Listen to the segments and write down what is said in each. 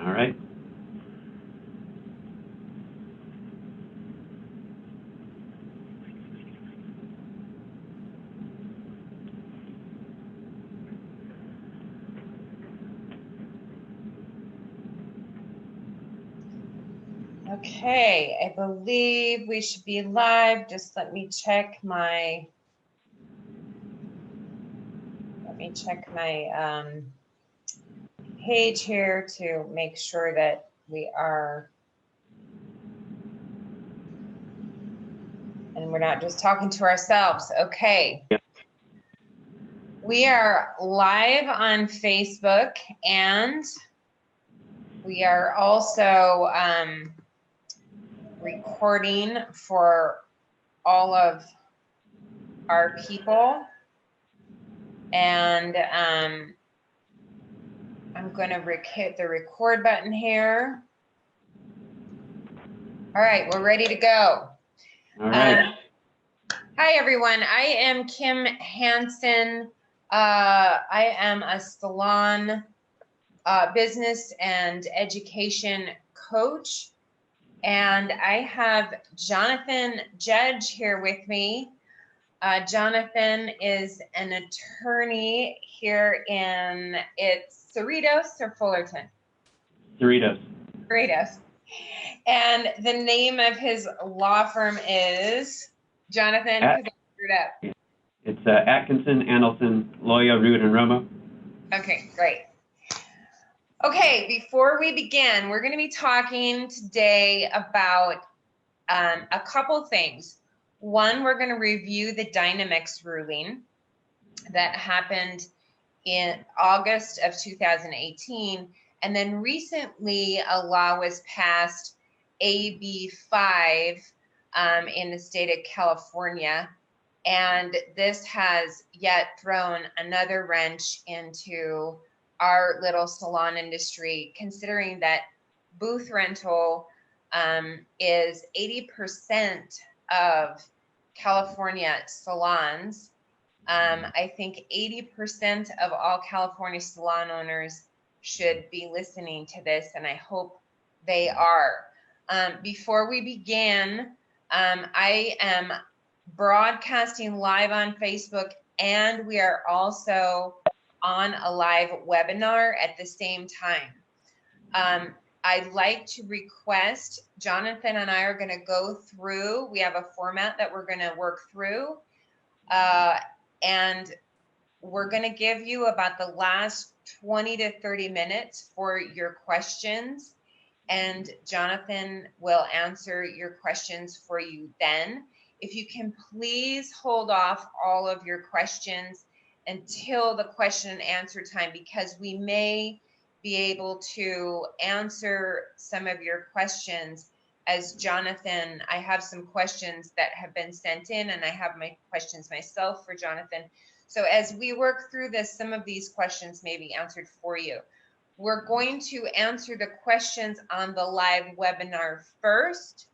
All right. Okay, I believe we should be live. Just let me check my page here to make sure that we are, and we're not just talking to ourselves. Okay. Yeah. We are live on Facebook, and we are also recording for all of our people. And I'm going to hit the record button here. All right, we're ready to go. All right. Hi, everyone. I am Kim Hansen. I am a salon business and education coach. And I have Jonathan Judge here with me. Jonathan is an attorney here in, it's Cerritos or Fullerton? Cerritos. Cerritos. And the name of his law firm is, Jonathan, because I screwed up. It's Atkinson, Andelson, Loya, Root, and Romo. Okay, great. Okay, before we begin, we're going to be talking today about a couple things. One, we're going to review the Dynamex ruling that happened in August of 2018. And then recently, a law was passed, AB 5, in the state of California. And this has yet thrown another wrench into our little salon industry, considering that booth rental is 80% of California salons. I think 80% of all California salon owners should be listening to this, and I hope they are. Before we begin, I am broadcasting live on Facebook, and we are also on a live webinar at the same time. I'd like to request, Jonathan and I are going to go through, we have a format that we're going to work through, and we're going to give you about the last 20 to 30 minutes for your questions, and Jonathan will answer your questions for you then. If you can please hold off all of your questions until the question and answer time, because we may be able to answer some of your questions. As Jonathan, I have some questions that have been sent in, and I have my questions myself for Jonathan. So as we work through this, some of these questions may be answered for you. We're going to answer the questions on the live webinar first,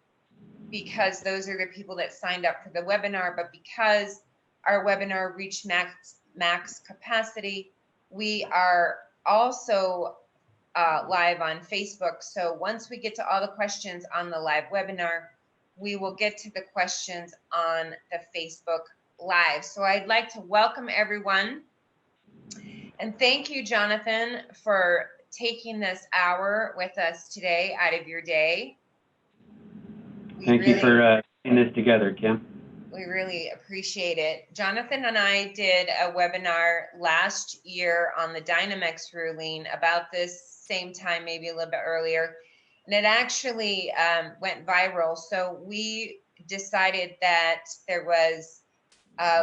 because those are the people that signed up for the webinar. But because our webinar reached max capacity, we are also live on Facebook. So once we get to all the questions on the live webinar, we will get to the questions on the Facebook Live. So I'd like to welcome everyone. And thank you, Jonathan, for taking this hour with us today out of your day. Thank you for putting this together, Kim. We really appreciate it. Jonathan and I did a webinar last year on the Dynamex ruling about this same time, maybe a little bit earlier, and it actually went viral. So we decided that there was,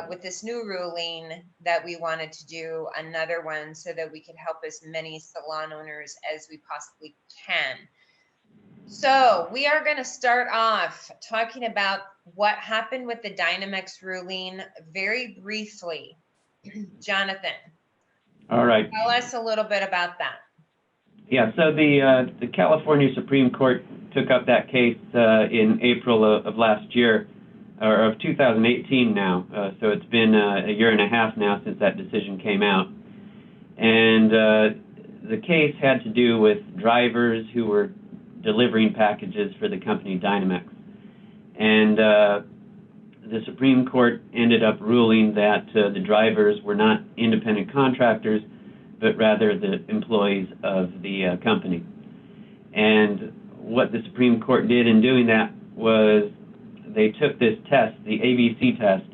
with this new ruling, that we wanted to do another one so that we could help as many salon owners as we possibly can. So we are going to start off talking about what happened with the Dynamex ruling very briefly. Jonathan. All right. Tell us a little bit about that. Yeah, so the California Supreme Court took up that case in April of last year, or of 2018 now. So it's been a year and a half now since that decision came out. And the case had to do with drivers who were delivering packages for the company Dynamex. And the Supreme Court ended up ruling that the drivers were not independent contractors, but rather the employees of the company. And what the Supreme Court did in doing that was they took this test, the ABC test,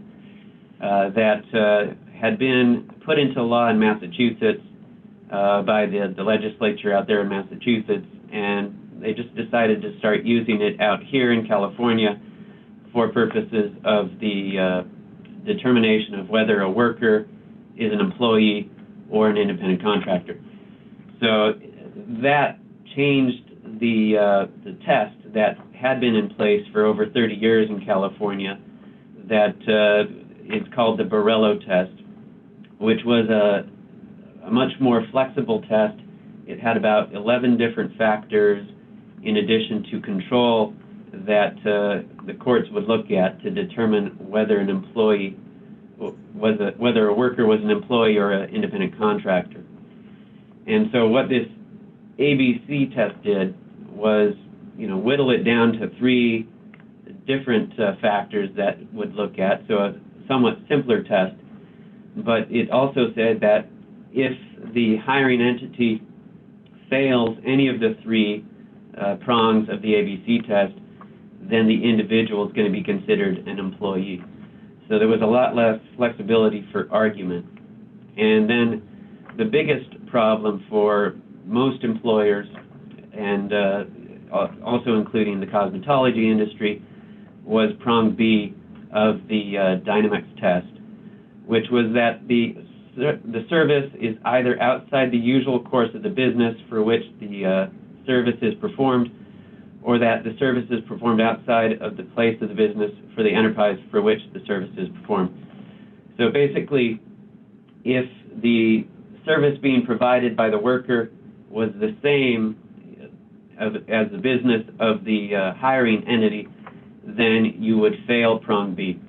that had been put into law in Massachusetts by the legislature out there in Massachusetts, and they just decided to start using it out here in California for purposes of the determination of whether a worker is an employee or an independent contractor. So that changed the test that had been in place for over 30 years in California that is called the Borrello test, which was a much more flexible test. It had about 11 different factors in addition to control that the courts would look at to determine whether an employee whether a worker was an employee or an independent contractor. And so what this ABC test did was, whittle it down to 3 different factors that would look at, so a somewhat simpler test. But it also said that if the hiring entity fails any of the 3 prongs of the ABC test, then the individual is going to be considered an employee. So there was a lot less flexibility for argument. And then the biggest problem for most employers, and also including the cosmetology industry, was prong B of the Dynamex test, which was that the service is either outside the usual course of the business for which the service is performed, or that the service is performed outside of the place of the business for the enterprise for which the service is performed. So basically, if the service being provided by the worker was the same as the business of the hiring entity, then you would fail prong B.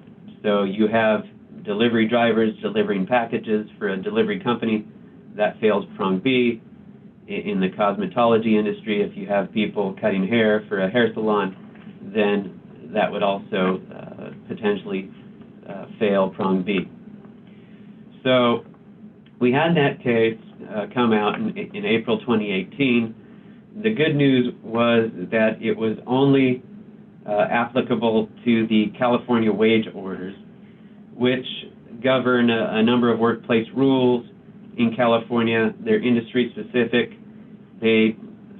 So you have delivery drivers delivering packages for a delivery company, that fails prong B. In the cosmetology industry, if you have people cutting hair for a hair salon, then that would also potentially fail prong B. So we had that case come out in April 2018. The good news was that it was only applicable to the California wage orders, which govern a number of workplace rules in California. They're industry specific. They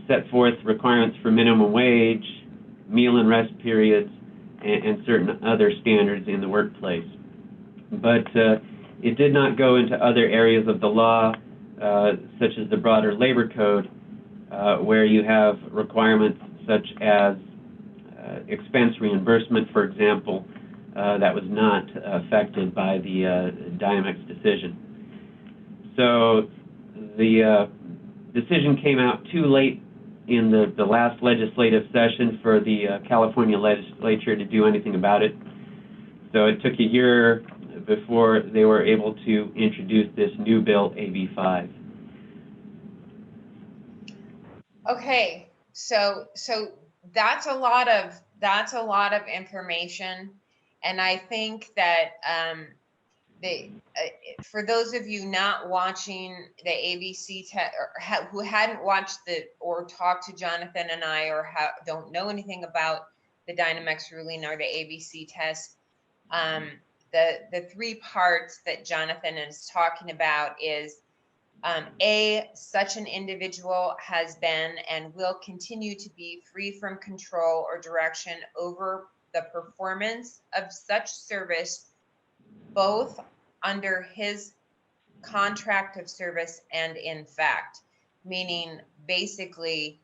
set forth requirements for minimum wage, meal and rest periods, and certain other standards in the workplace. But it did not go into other areas of the law, such as the broader labor code, where you have requirements such as expense reimbursement, for example, that was not affected by the Dynamex decision. So the decision came out too late in the last legislative session for the California legislature to do anything about it. So it took a year before they were able to introduce this new bill, AB 5. Okay, so that's a lot of information, and I think that for those of you not watching the ABC test, or who hadn't watched or talked to Jonathan and I, or don't know anything about the Dynamex ruling or the ABC test, the 3 parts that Jonathan is talking about is A, such an individual has been and will continue to be free from control or direction over the performance of such service, both under his contract of service and in fact, meaning basically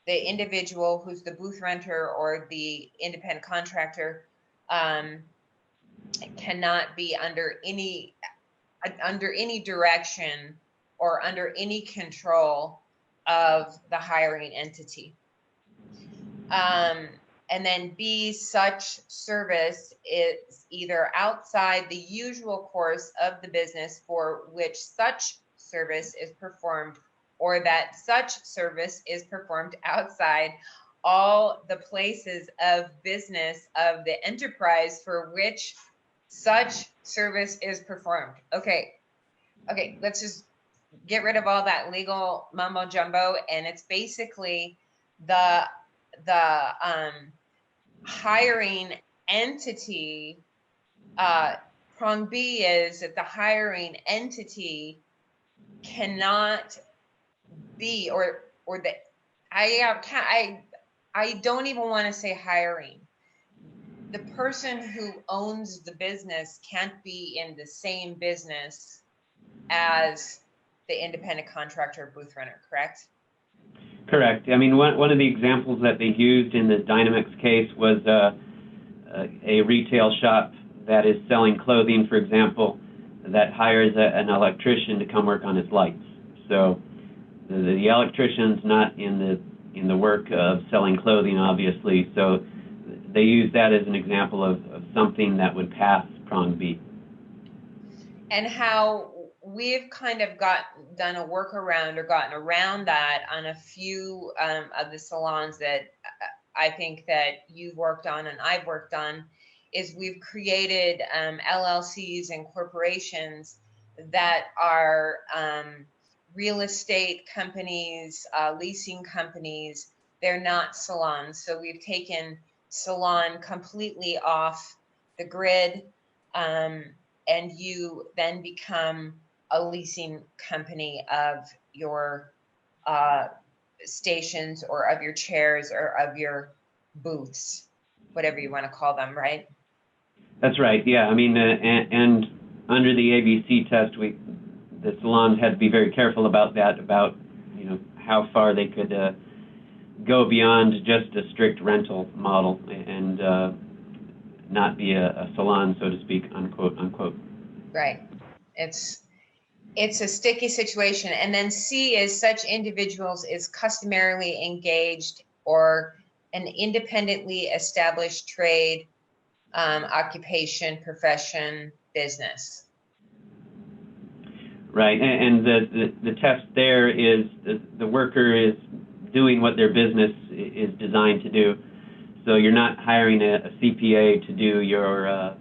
the individual who's the booth renter or the independent contractor cannot be under any direction or under any control of the hiring entity. And then B, such service is either outside the usual course of the business for which such service is performed, or that such service is performed outside all the places of business of the enterprise for which such service is performed. Okay, let's just get rid of all that legal mumbo jumbo, and it's basically the hiring entity. Prong B is that the hiring entity cannot be, or the I don't even want to say hiring. The person who owns the business can't be in the same business as the independent contractor booth renter, correct? Correct. I mean, one of the examples that they used in the Dynamex case was a retail shop that is selling clothing, for example, that hires an electrician to come work on his lights. So the electrician's not in the work of selling clothing, obviously. So they use that as an example of something that would pass prong B. And how we've kind of done a workaround or gotten around that on a few of the salons that I think that you've worked on and I've worked on, is we've created LLCs and corporations that are real estate companies, leasing companies. They're not salons. So we've taken salon completely off the grid, and you then become a leasing company of your stations or of your chairs or of your booths, whatever you want to call them, right? That's right. Yeah. I mean, and under the ABC test, the salons had to be very careful about that, about how far they could go beyond just a strict rental model and not be a salon, so to speak, unquote, unquote. Right. It's a sticky situation. And then C is such individuals is customarily engaged or an independently established trade, occupation, profession, business. Right, and the test there is the worker is doing what their business is designed to do. So you're not hiring a CPA to do your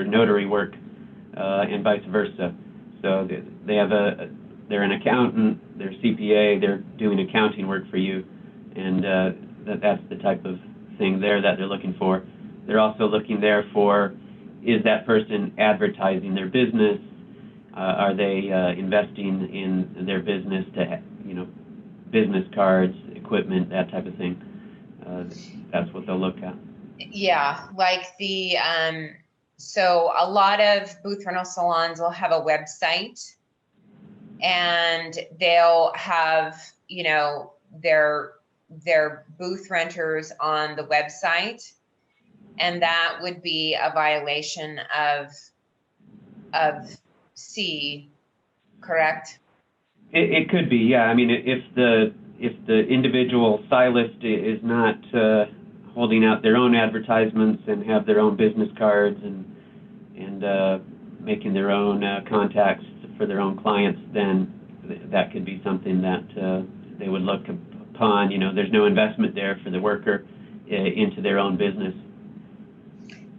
notary work, and vice versa. So they're an accountant, they're CPA, they're doing accounting work for you, and that's the type of thing there that they're looking for. They're also looking there for, is that person advertising their business? Are they investing in their business to, business cards, equipment, that type of thing? That's what they'll look at. Yeah, like so a lot of booth rental salons will have a website, and they'll have, their booth renters on the website, and that would be a violation of C, correct? It could be, yeah. I mean, if the individual stylist is not holding out their own advertisements and have their own business cards and making their own contacts for their own clients, then that could be something that they would look upon. There's no investment there for the worker into their own business.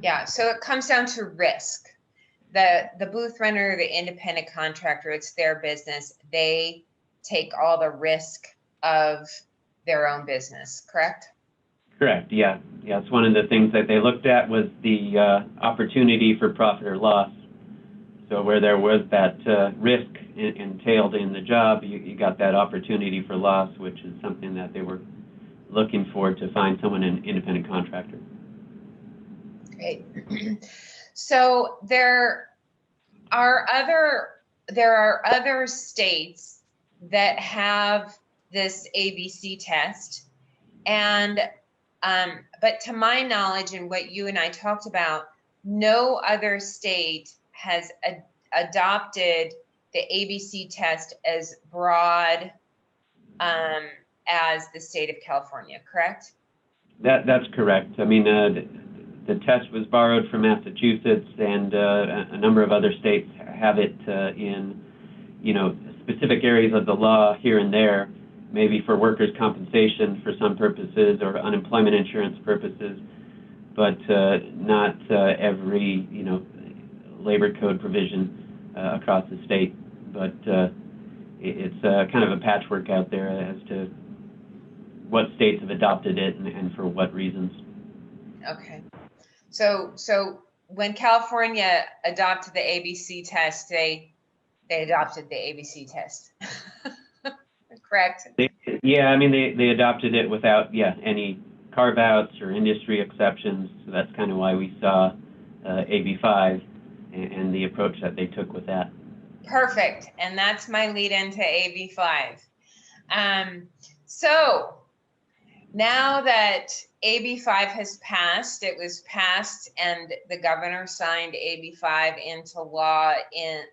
Yeah, so it comes down to risk. The booth renter, the independent contractor, it's their business. They take all the risk of their own business, correct? Correct, yeah. Yeah, it's one of the things that they looked at was the opportunity for profit or loss. So where there was that risk entailed in the job, you got that opportunity for loss, which is something that they were looking for to find someone, an independent contractor. Great. So there are other states that have this ABC test, and but to my knowledge and what you and I talked about, no other state has adopted the ABC test as broad as the state of California, correct? That's correct. I mean, the test was borrowed from Massachusetts, and a number of other states have it in, specific areas of the law here and there, maybe for workers' compensation for some purposes or unemployment insurance purposes, but not every, labor code provision across the state. But it's kind of a patchwork out there as to what states have adopted it and for what reasons. Okay. So when California adopted the ABC test, they adopted the ABC test. Correct? They adopted it without, any carve-outs or industry exceptions. So that's kind of why we saw AB5 and the approach that they took with that. Perfect. And that's my lead into AB5. So now that AB5 has passed, it was passed and the governor signed AB5 into law in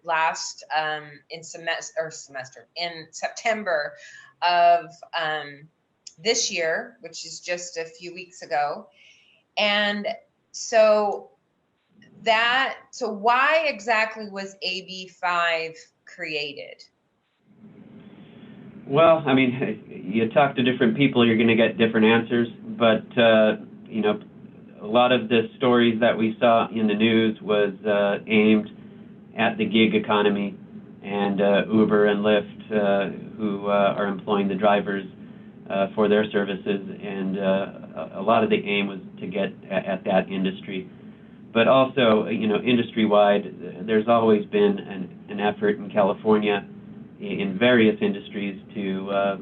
September of this year, which is just a few weeks ago. And so why exactly was AB5 created? Well, I mean, you talk to different people, you're going to get different answers. But, a lot of the stories that we saw in the news was aimed at the gig economy and Uber and Lyft, who are employing the drivers for their services. And a lot of the aim was to get at that industry. But also, industry-wide, there's always been an effort in California in various industries to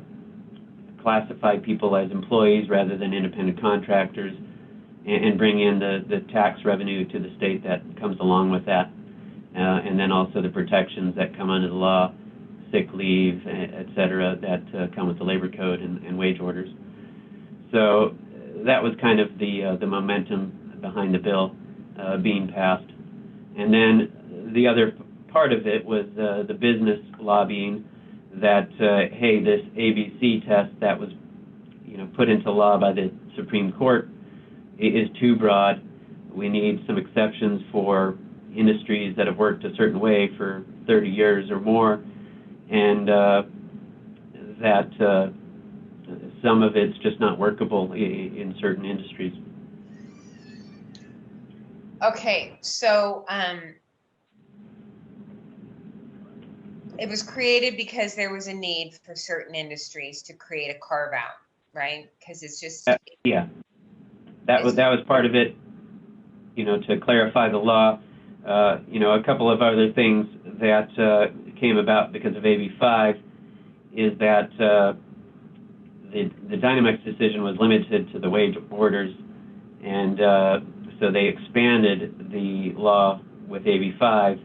classify people as employees rather than independent contractors and bring in the tax revenue to the state that comes along with that. And then also the protections that come under the law, sick leave, et cetera, that come with the labor code and wage orders. So that was kind of the momentum behind the bill being passed. And then the other part of it was the business lobbying that, hey, this ABC test that was, put into law by the Supreme Court is too broad. We need some exceptions for industries that have worked a certain way for 30 years or more, and that some of it's just not workable in certain industries. Okay, so it was created because there was a need for certain industries to create a carve out, right? Because it's just that was part of it. To clarify the law. A couple of other things that came about because of AB5 is that the Dynamex decision was limited to the wage orders, and so they expanded the law with AB5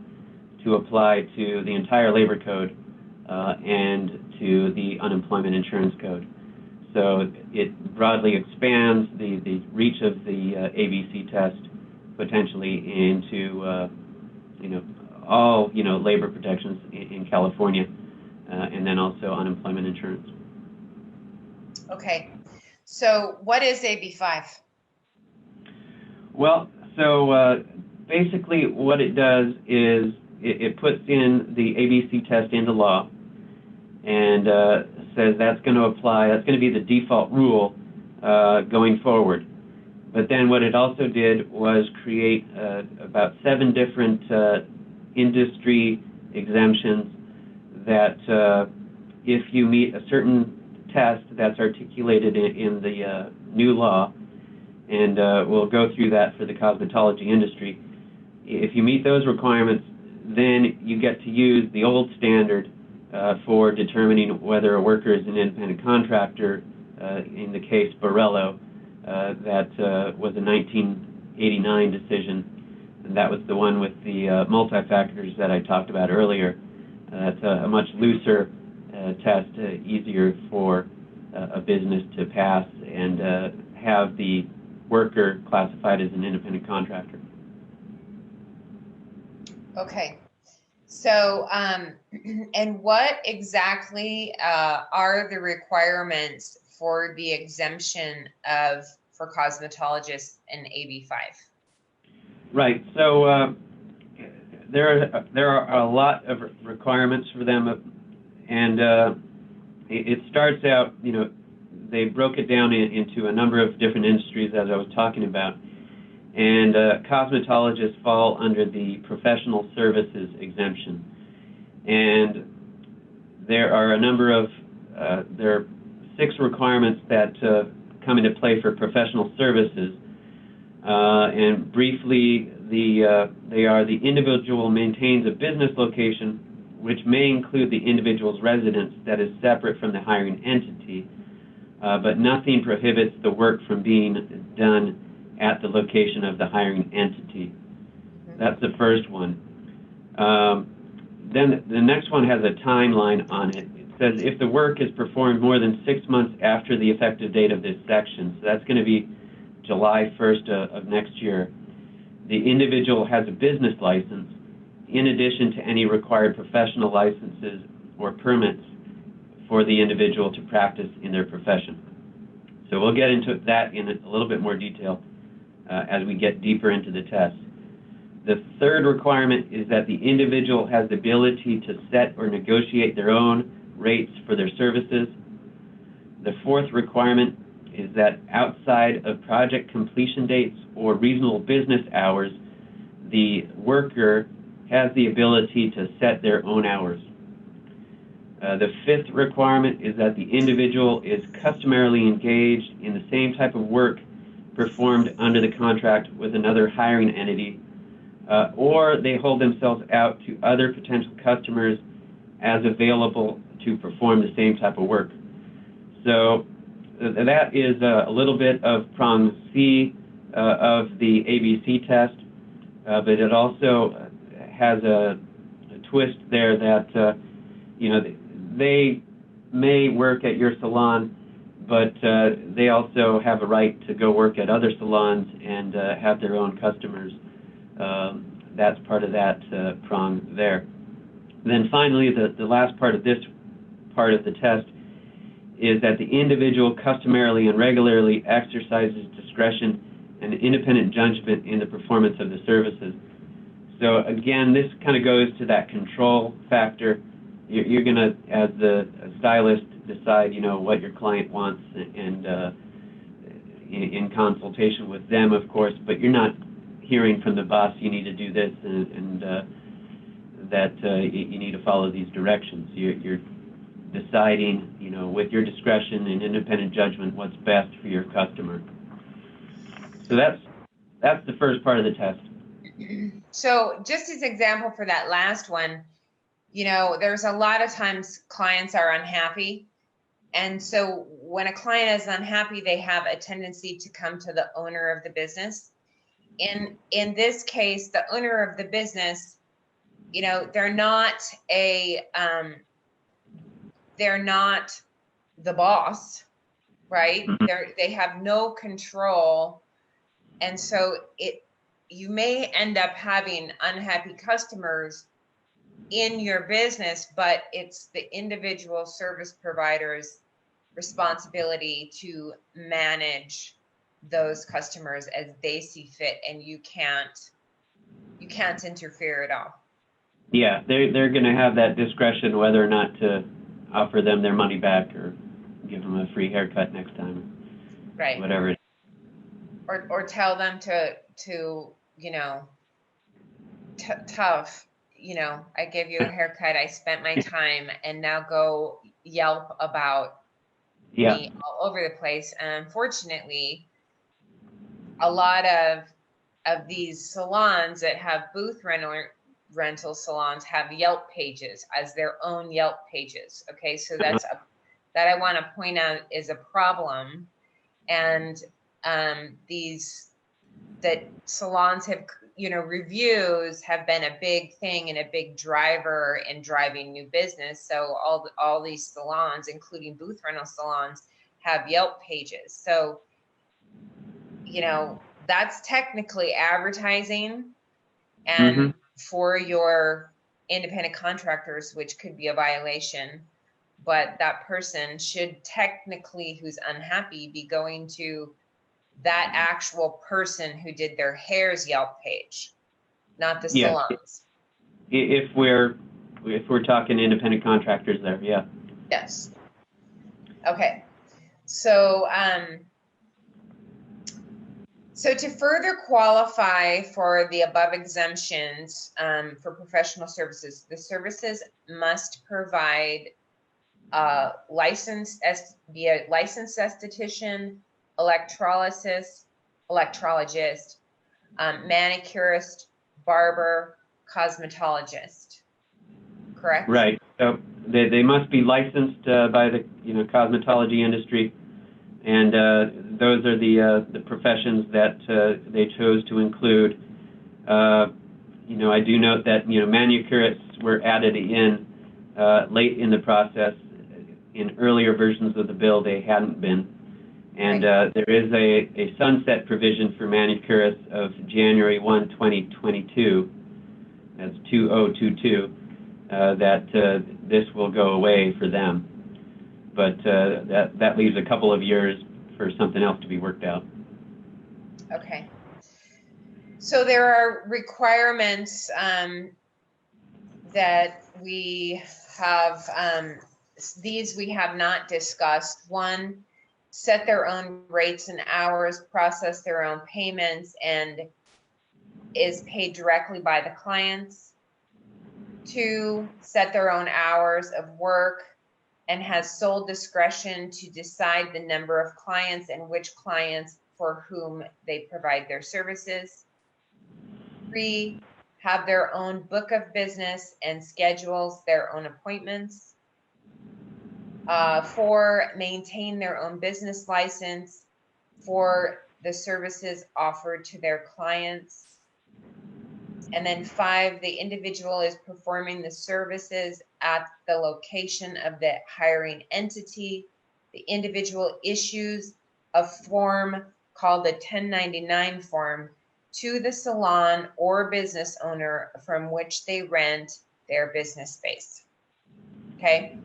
to apply to the entire labor code and to the unemployment insurance code. So it broadly expands the reach of the ABC test potentially into all labor protections in California and then also unemployment insurance. Okay, so what is AB5? Well, so basically what it does is it puts in the ABC test into law and says that's going to apply, that's going to be the default rule going forward. But then what it also did was create about 7 different industry exemptions that if you meet a certain test that's articulated in the new law, and we'll go through that for the cosmetology industry, if you meet those requirements, then you get to use the old standard for determining whether a worker is an independent contractor, in the case Borrello, that was a 1989 decision. And that was the one with the multi-factors that I talked about earlier. That's a much looser test, easier for a business to pass and have the worker classified as an independent contractor. Okay, so and what exactly are the requirements for the exemption for cosmetologists in AB5? Right. So there are a lot of requirements for them. And it starts out, they broke it down into a number of different industries, as I was talking about. And cosmetologists fall under the professional services exemption. And there are a number of, there are 6 requirements that come into play for professional services. And briefly, they are the individual maintains a business location which may include the individual's residence that is separate from the hiring entity, but nothing prohibits the work from being done at the location of the hiring entity. That's the first one. Then the next one has a timeline on it. It says if the work is performed more than 6 months after the effective date of this section, so that's going to be July 1st of next year, the individual has a business license in addition to any required professional licenses or permits for the individual to practice in their profession. So we'll get into that in a little bit more detail as we get deeper into the test. The third requirement is that the individual has the ability to set or negotiate their own rates for their services. The fourth requirement is that outside of project completion dates or reasonable business hours, the worker has the ability to set their own hours. The fifth requirement is that the individual is customarily engaged in the same type of work performed under the contract with another hiring entity, or they hold themselves out to other potential customers as available to perform the same type of work. So that is a little bit of prong C of the ABC test, but it also has a twist there that, they may work at your salon, but they also have a right to go work at other salons and have their own customers. That's part of that prong there. And then finally, the last part of this part of the test is that the individual customarily and regularly exercises discretion and independent judgment in the performance of the services. So again, this kind of goes to that control factor. You're going to, as the stylist, decide, what your client wants, and in consultation with them, of course. But you're not hearing from the boss, you need to do this, and that you need to follow these directions. You're deciding, with your discretion and independent judgment, what's best for your customer. So that's the first part of the test. So just as example for that last one, there's a lot of times clients are unhappy. And so when a client is unhappy, they have a tendency to come to the owner of the business. In this case, the owner of the business, they're not the boss, right? They have no control. And so you may end up having unhappy customers in your business, but it's the individual service provider's responsibility to manage those customers as they see fit, and you can't interfere at all. Yeah, they're going to have that discretion whether or not to offer them their money back or give them a free haircut next time, right? Whatever it is. Or tell them to tough. I gave you a haircut, I spent my time, and now go Yelp about me all over the place. And unfortunately, a lot of these salons that have booth rental salons have Yelp pages as their own Yelp pages. Okay, so that I want to point out is a problem. And that salons have, reviews have been a big thing and a big driver in driving new business. So all these salons, including booth rental salons, have Yelp pages. So, that's technically advertising, and for your independent contractors, which could be a violation, but that person should technically, who's unhappy, be going to that actual person who did their hair's Yelp page, not the salons. If we're if we're talking independent contractors there, yeah. Yes. Okay. So, so to further qualify for the above exemptions for professional services, the services must provide be a licensed esthetician, electrologist, manicurist, barber, cosmetologist. Correct? Right. So they must be licensed by the cosmetology industry, and those are the professions that they chose to include. I do note that manicurists were added in late in the process. In earlier versions of the bill, they hadn't been. And there is a sunset provision for manicurists of January 1, 2022. That's 2022. That this will go away for them. But that leaves a couple of years for something else to be worked out. Okay. So there are requirements that we have, these we have not discussed. One, set their own rates and hours, process their own payments, and is paid directly by the clients. Two, set their own hours of work and has sole discretion to decide the number of clients and which clients for whom they provide their services. Three, have their own book of business and schedules their own appointments. Four, maintain their own business license for the services offered to their clients. And then five, the individual is performing the services at the location of the hiring entity. The individual issues a form called the 1099 form to the salon or business owner from which they rent their business space. Okay?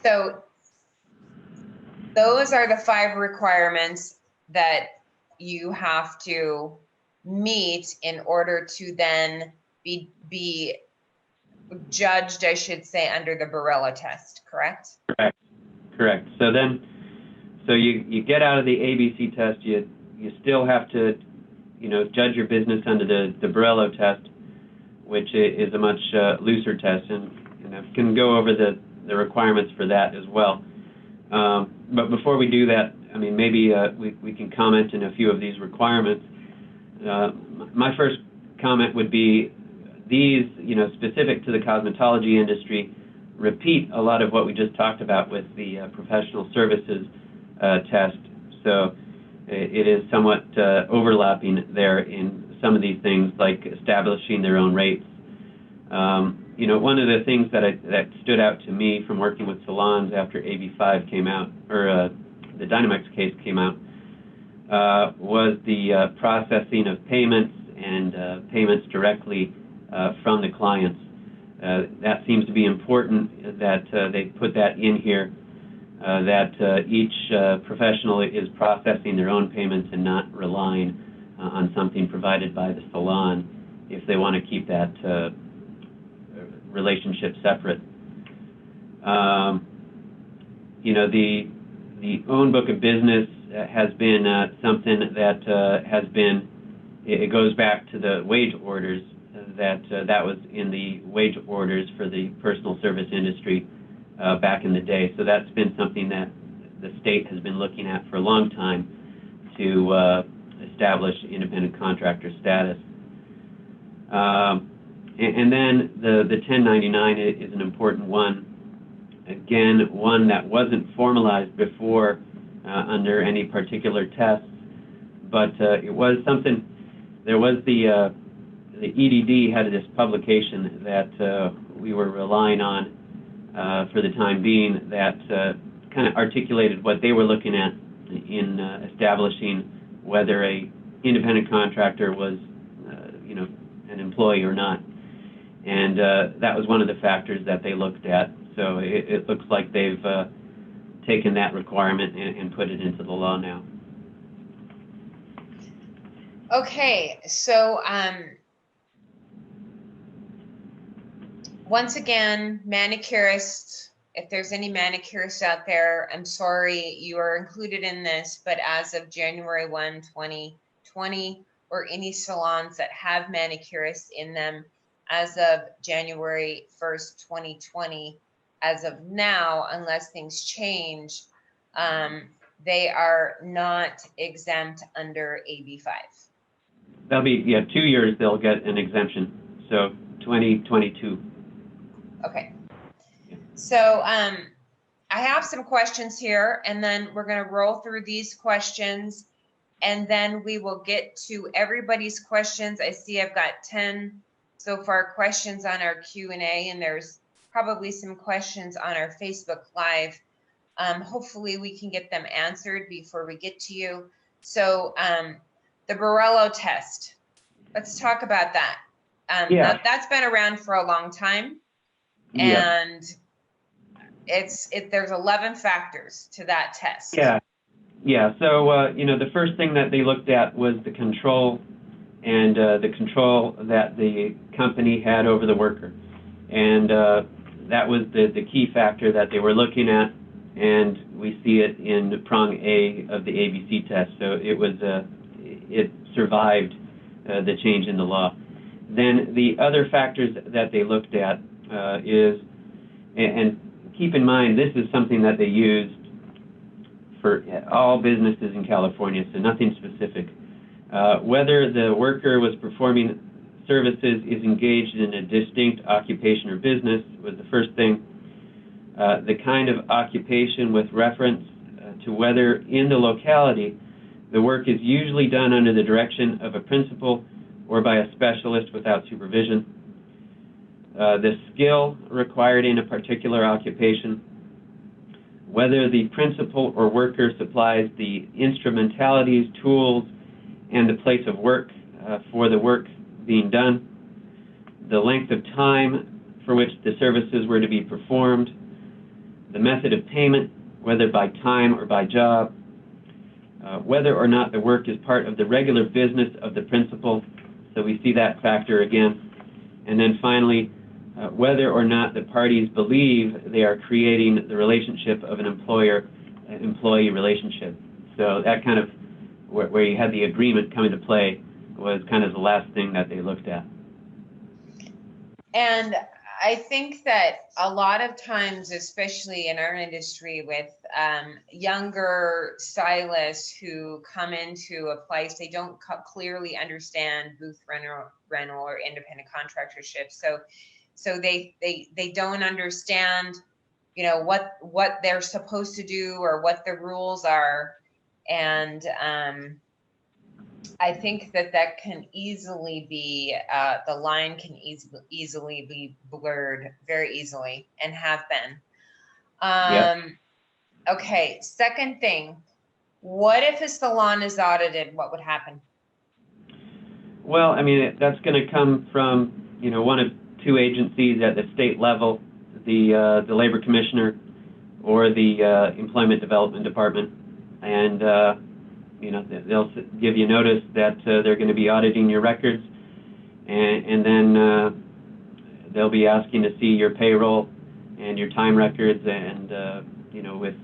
So those are the 5 requirements that you have to meet in order to then be judged, I should say, under the Borrello test, correct? Correct. So you get out of the ABC test, you still have to, judge your business under the Borrello test, which is a much looser test, and can go over the requirements for that as well. But before we do that, I mean, maybe we can comment on a few of these requirements. My first comment would be these, specific to the cosmetology industry, repeat a lot of what we just talked about with the professional services test. So it is somewhat overlapping there in some of these things, like establishing their own rates. One of the things that stood out to me from working with salons after AB5 came out, or the Dynamex case came out, was the processing of payments and payments directly from the clients. That seems to be important that they put that in here, that each professional is processing their own payments and not relying on something provided by the salon if they want to keep that relationship separate. The own book of business has been something that has been, it goes back to the wage orders, that was in the wage orders for the personal service industry back in the day. So that's been something that the state has been looking at for a long time to establish independent contractor status. And then the 1099 is an important one. Again, one that wasn't formalized before under any particular tests, but it was something. There was the EDD had this publication that we were relying on for the time being that kind of articulated what they were looking at in establishing whether a independent contractor was, an employee or not. And that was one of the factors that they looked at. So it looks like they've taken that requirement and put it into the law now. Okay, so Once again, manicurists, if there's any manicurists out there, I'm sorry you are included in this, but as of January 1, 2020, or any salons that have manicurists in them as of January 1st, 2020, as of now, unless things change, they are not exempt under AB 5. That'll be, 2 years they'll get an exemption, so 2022. Okay. So I have some questions here, and then we're going to roll through these questions, and then we will get to everybody's questions. I see I've got 10 so far questions on our Q&A, and there's probably some questions on our Facebook Live. Hopefully we can get them answered before we get to you. So the Borrello test, let's talk about that. That's been around for a long time. And there's 11 factors to that test. Yeah. So the first thing that they looked at was the control, and the control that the company had over the worker, and that was the key factor that they were looking at, and we see it in prong A of the ABC test. So it survived the change in the law. Then the other factors that they looked at is, and keep in mind, this is something that they used for all businesses in California, so nothing specific. Whether the worker was performing services is engaged in a distinct occupation or business was the first thing. The kind of occupation with reference to whether in the locality the work is usually done under the direction of a principal or by a specialist without supervision. The skill required in a particular occupation, whether the principal or worker supplies the instrumentalities, tools, and the place of work for the work being done, the length of time for which the services were to be performed, the method of payment, whether by time or by job, whether or not the work is part of the regular business of the principal, so we see that factor again, and then finally, whether or not the parties believe they are creating the relationship of an employer-employee relationship. So that kind of, where you had the agreement come into play, was kind of the last thing that they looked at. And I think that a lot of times, especially in our industry, with younger stylists who come into a place, they don't clearly understand booth rental or independent contractorship. So they don't understand, what they're supposed to do or what the rules are, and I think that can easily be the line can easily be blurred very easily, and have been. Okay, second thing, what if a salon is audited? What would happen? Well, I mean, that's going to come from one of two agencies at the state level, the Labor Commissioner or the Employment Development Department, and they'll give you notice that they're going to be auditing your records, and then they'll be asking to see your payroll and your time records, and with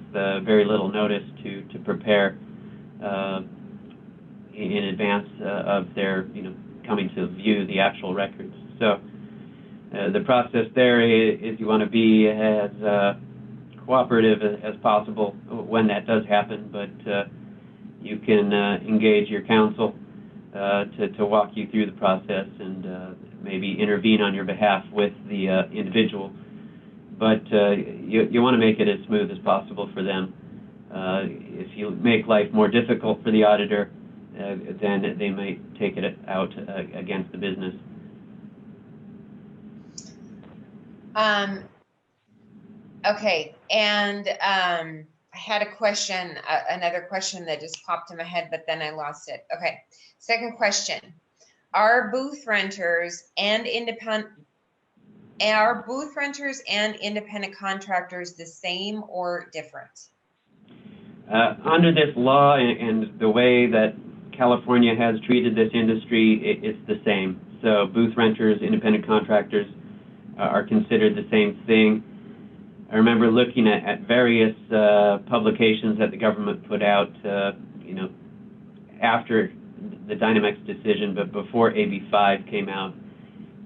very little notice to prepare in advance of their coming to view the actual records. So the process there is you want to be as cooperative as possible when that does happen, but you can engage your counsel to walk you through the process and maybe intervene on your behalf with the individual. But you want to make it as smooth as possible for them. If you make life more difficult for the auditor, then they might take it out against the business. Okay, and I had a question, another question that just popped in my head, but then I lost it. Okay, second question. Are booth renters and independent contractors the same or different? Under this law and the way that California has treated this industry, it's the same. So booth renters, independent contractors, are considered the same thing. I remember looking at various publications that the government put out, after the Dynamex decision, but before AB 5 came out,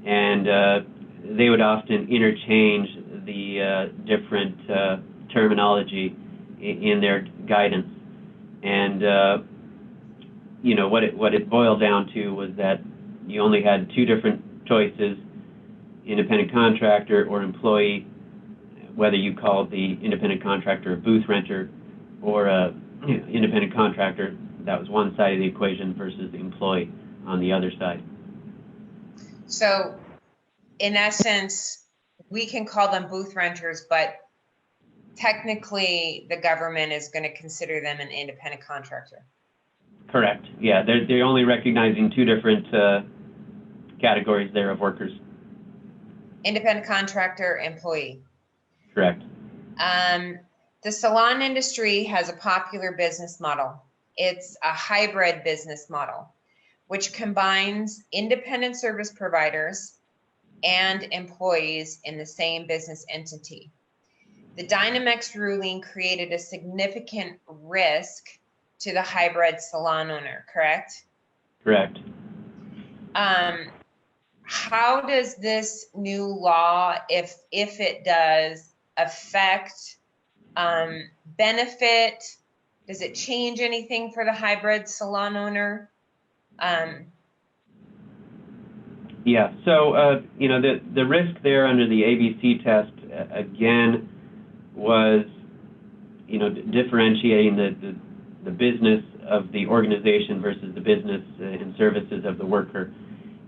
and they would often interchange the different terminology in their guidance. And what it boiled down to was that you only had two different choices: independent contractor or employee, whether you called the independent contractor a booth renter or a independent contractor. That was one side of the equation versus the employee on the other side. So in essence, we can call them booth renters, but technically the government is going to consider them an independent contractor. Correct. Yeah, they're only recognizing two different categories there of workers. Independent contractor, employee. Correct. The salon industry has a popular business model. It's a hybrid business model, which combines independent service providers and employees in the same business entity. The Dynamex ruling created a significant risk to the hybrid salon owner, correct? Correct. How does this new law, if it does, affect, benefit? Does it change anything for the hybrid salon owner? Yeah, so the risk there under the ABC test again was differentiating the business of the organization versus the business and services of the worker.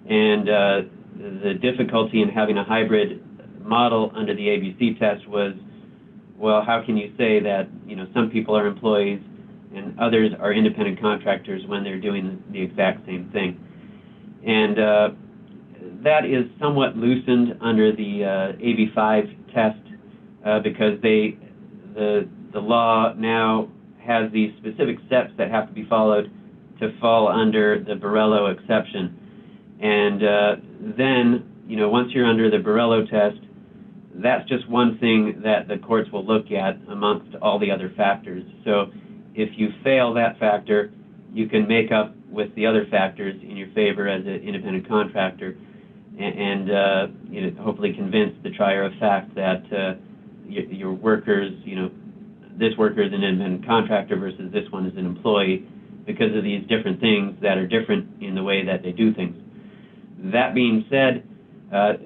And the difficulty in having a hybrid model under the ABC test was, well, how can you say that some people are employees and others are independent contractors when they're doing the exact same thing? And that is somewhat loosened under the AB 5 test because the law now has these specific steps that have to be followed to fall under the Borello exception. And then, once you're under the Borello test, that's just one thing that the courts will look at amongst all the other factors. So if you fail that factor, you can make up with the other factors in your favor as an independent contractor and hopefully convince the trier of fact that your workers, this worker is an independent contractor versus this one is an employee because of these different things that are different in the way that they do things. That being said,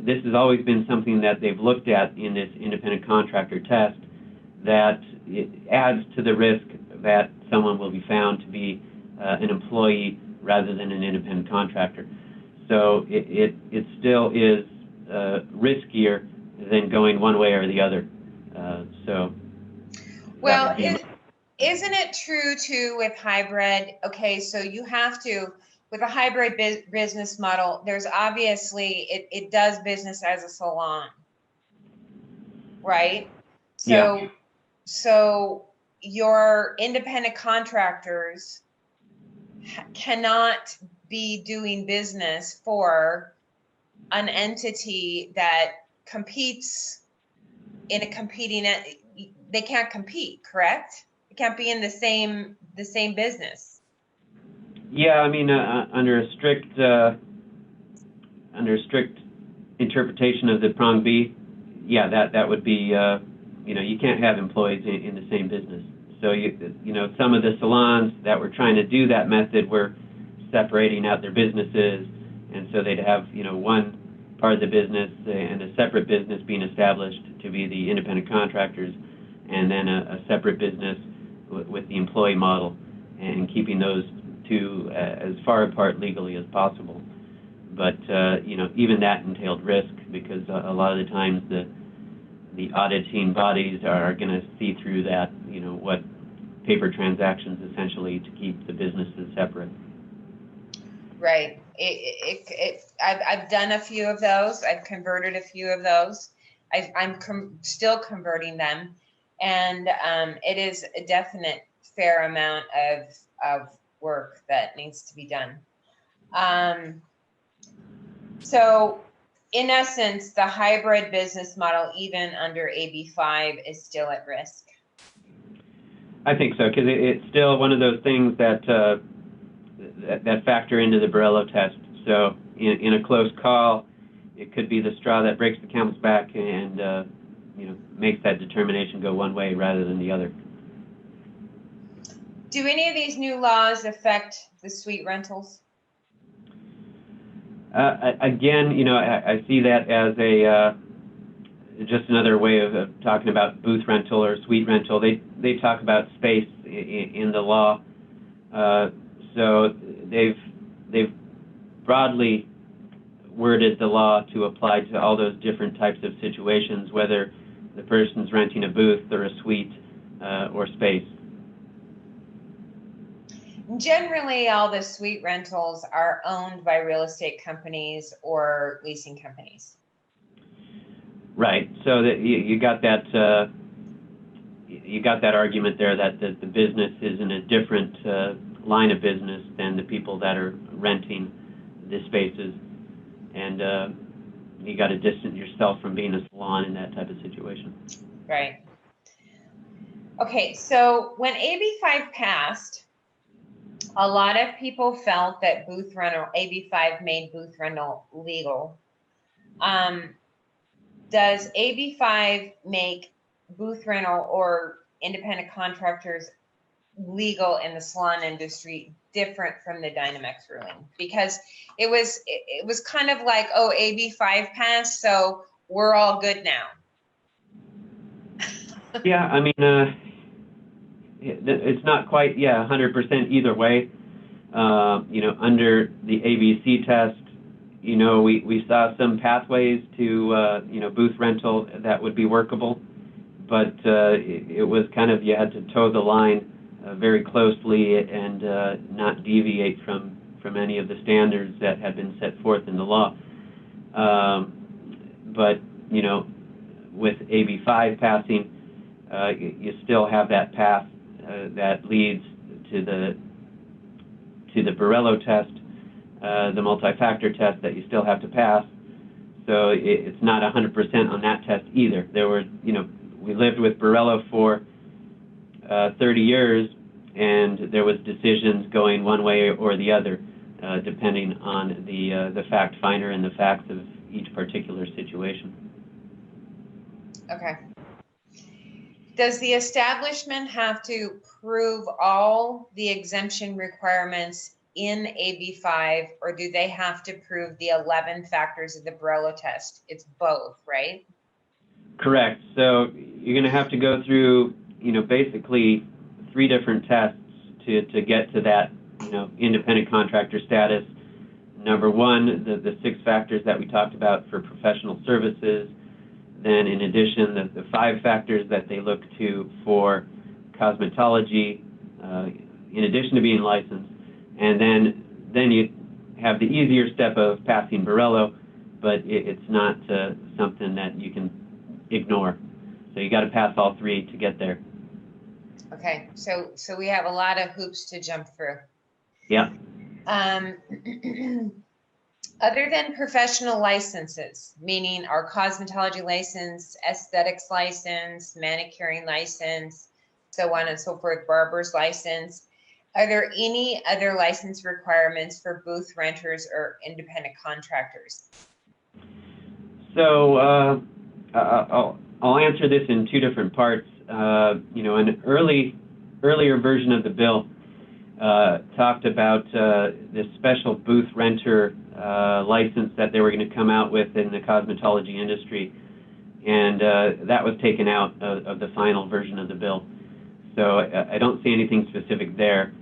this has always been something that they've looked at in this independent contractor test, that it adds to the risk that someone will be found to be an employee rather than an independent contractor. So it still is riskier than going one way or the other. Well, isn't it true too with hybrid? Okay, so you have to, with a hybrid business model, there's obviously, it does business as a salon, right? So your independent contractors cannot be doing business for an entity that competes in a competing, they can't compete, correct? It can't be in the same business. Yeah, I mean, under a strict interpretation of the prong B, yeah, that would be, you can't have employees in the same business. So some of the salons that were trying to do that method were separating out their businesses, and so they'd have one part of the business and a separate business being established to be the independent contractors, and then a separate business with the employee model, and keeping those two as far apart legally as possible. But even that entailed risk because a lot of the times the auditing bodies are going to see through that, what paper transactions essentially to keep the businesses separate. Right. I've done a few of those. I've converted a few of those. I'm still converting them, and it is a definite fair amount of work that needs to be done. So in essence, the hybrid business model, even under AB5, is still at risk. I think so, because it's still one of those things that that factor into the Borello test. So in a close call, it could be the straw that breaks the camel's back and makes that determination go one way rather than the other. Do any of these new laws affect the suite rentals? Again, I see that as just another way of talking about booth rental or suite rental. They talk about space in the law, so they've broadly worded the law to apply to all those different types of situations, whether the person's renting a booth or a suite or space. Generally, all the suite rentals are owned by real estate companies or leasing companies. Right. So that you got that argument there that the business is in a different line of business than the people that are renting the spaces, and you got to distance yourself from being a salon in that type of situation. Right. Okay. So when AB5 passed, a lot of people felt that booth rental, AB5 made booth rental legal. Does AB5 make booth rental or independent contractors legal in the salon industry different from the Dynamex ruling? Because it was kind of like, oh, AB5 passed, so we're all good now. Yeah, I mean, it's not quite 100% either way. Under the ABC test, we saw some pathways to booth rental that would be workable, but it was kind of, you had to toe the line very closely and not deviate from any of the standards that had been set forth in the law. But with AB5 passing, you still have that path that leads to the Borello test, the multi-factor test that you still have to pass. So it's not 100% on that test either. There were, we lived with Borello for 30 years, and there was decisions going one way or the other, depending on the fact finder and the facts of each particular situation. Okay. Does the establishment have to prove all the exemption requirements in AB5, or do they have to prove the 11 factors of the Borello test? It's both, right? Correct. So you're going to have to go through, basically 3 different tests to get to that, independent contractor status. Number 1, the 6 factors that we talked about for professional services. Then, in addition, the 5 factors that they look to for cosmetology, in addition to being licensed. And then you have the easier step of passing Borello, but it's not something that you can ignore. So you got to pass all 3 to get there. Okay, so we have a lot of hoops to jump through. Yeah. Other than professional licenses, meaning our cosmetology license, aesthetics license, manicuring license, so on and so forth, barber's license, are there any other license requirements for booth renters or independent contractors? So I'll answer this in 2 different parts. An earlier version of the bill talked about this special booth renter license that they were going to come out with in the cosmetology industry, and that was taken out of the final version of the bill. So I don't see anything specific there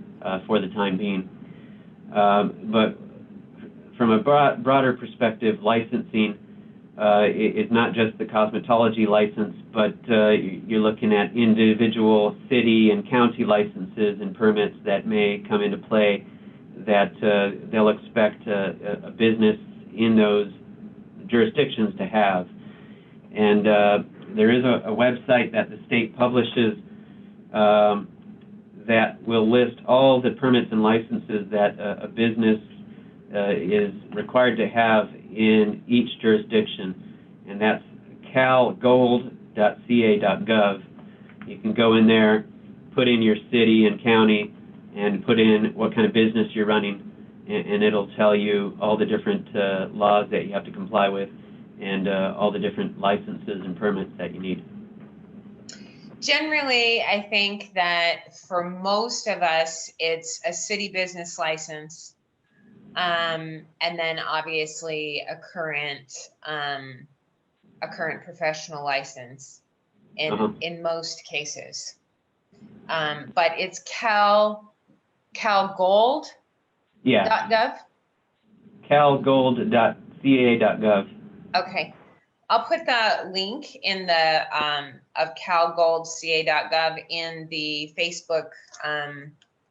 for the time being. But from a broader perspective, licensing is not just the cosmetology license, but you're looking at individual city and county licenses and permits that may come into play that they'll expect a business in those jurisdictions to have. And there is a website that the state publishes that will list all the permits and licenses that a business is required to have in each jurisdiction, and that's calgold.ca.gov. You can go in there, put in your city and county, and put in what kind of business you're running, and it'll tell you all the different laws that you have to comply with, and all the different licenses and permits that you need. Generally, I think that for most of us, it's a city business license, and then obviously a current professional license in most cases. But it's calgold.gov. Yeah. calgold.ca.gov. Okay. I'll put the link in the of calgoldca.gov in the Facebook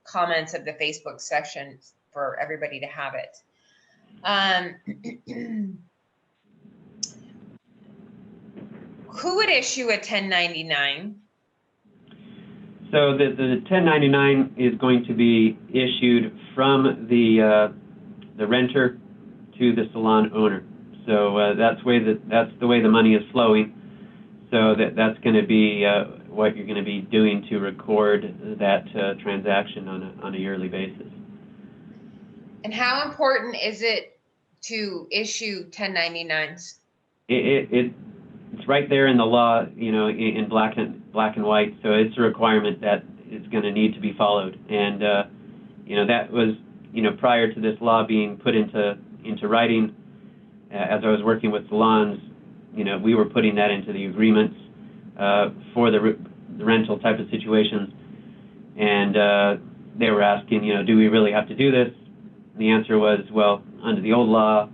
comments of the Facebook section for everybody to have it. Who would issue a 1099? So the 1099 is going to be issued from the renter to the salon owner. So that's the way the money is flowing. So that's going to be what you're going to be doing to record that transaction on a yearly basis. And how important is it to issue 1099s? It's right there in the law, in black and white. So it's a requirement that is going to need to be followed. And that was prior to this law being put into writing. As I was working with salons, we were putting that into the agreements for the rental type of situations, and they were asking, do we really have to do this? And the answer was, well, under the old law,